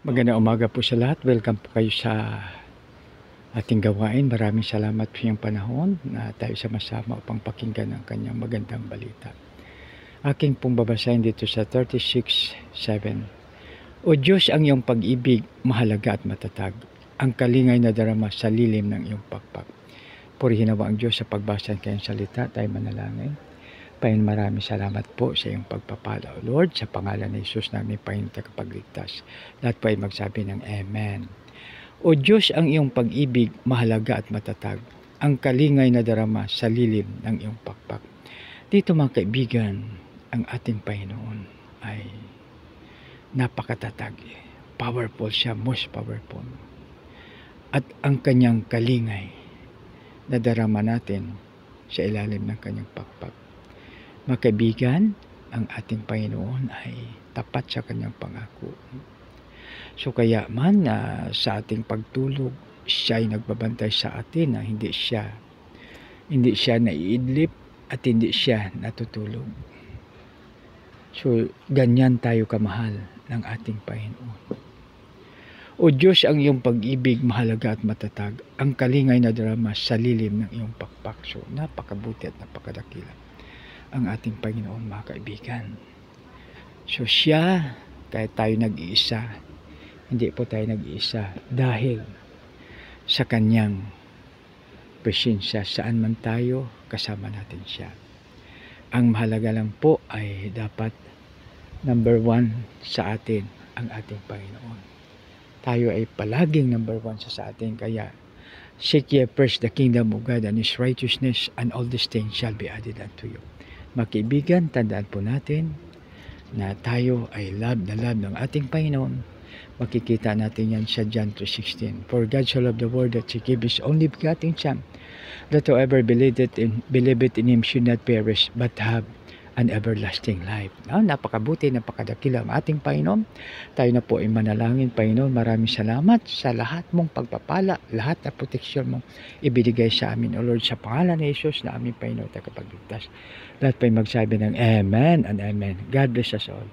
Magandang umaga po sa lahat. Welcome po kayo sa ating gawain. Maraming salamat po yung panahon na tayo sama-sama upang pakinggan ang kanyang magandang balita. Aking pong babasahin dito sa 36:7. O Diyos, ang iyong pag-ibig mahalaga at matatag, ang kalingay na darama sa lilim ng iyong pakpak. Purihin nawa ang Diyos sa pagbasa ng kanyang salita. Tayo manalangin. Panginoon, maraming salamat po sa iyong pagpapala, O Lord, sa pangalan ni Jesus namin, Panginoon, tagapagligtas. Lahat po ay magsabi ng Amen. O Diyos, ang iyong pag-ibig mahalaga at matatag, ang kalingay na darama sa lilim ng iyong pakpak. Dito mga kaibigan, ang ating Panginoon ay napakatatag. Powerful siya, most powerful. At ang kanyang kalingay na darama natin sa ilalim ng kanyang pakpak. Mga kaibigan, ang ating Panginoon ay tapat sa kanyang pangako. So kaya man sa ating pagtulog, siya ay nagbabantay sa atin na hindi siya naiidlip at hindi siya natutulog. So ganyan tayo kamahal ng ating Panginoon. O Diyos, ang iyong pag-ibig mahalaga at matatag, ang kalingay na darama sa lilim ng iyong pakpak. So napakabuti at napakadakila ang ating Panginoon, mga kaibigan. So siya, kahit tayo nag-iisa, hindi po tayo nag-iisa dahil sa kanyang presensya. Saan man tayo, kasama natin siya. Ang mahalaga lang po ay dapat number 1 sa atin ang ating Panginoon. Tayo ay palaging number 1 sa atin. Kaya seek ye first the kingdom of God and His righteousness, and all these things shall be added unto you. Mga kaibigan, tandaan po natin na tayo ay love ng ating Panginoon. Makikita natin yan sa John 3:16. For God so loved the world that He gave His only begotten Son, that whoever believeth in Him should not perish, but have an everlasting life. Napakabuti, napakadakila ang ating Panginoon. Tayo na po ay manalangin. Panginoon, maraming salamat sa lahat mong pagpapala, lahat na proteksyon mong ibinigay sa amin, O Lord, sa pangalan ni Jesus na aming Panginoon tagapagligtas. Lahat pa ay magsabi ng Amen and Amen. God bless us all.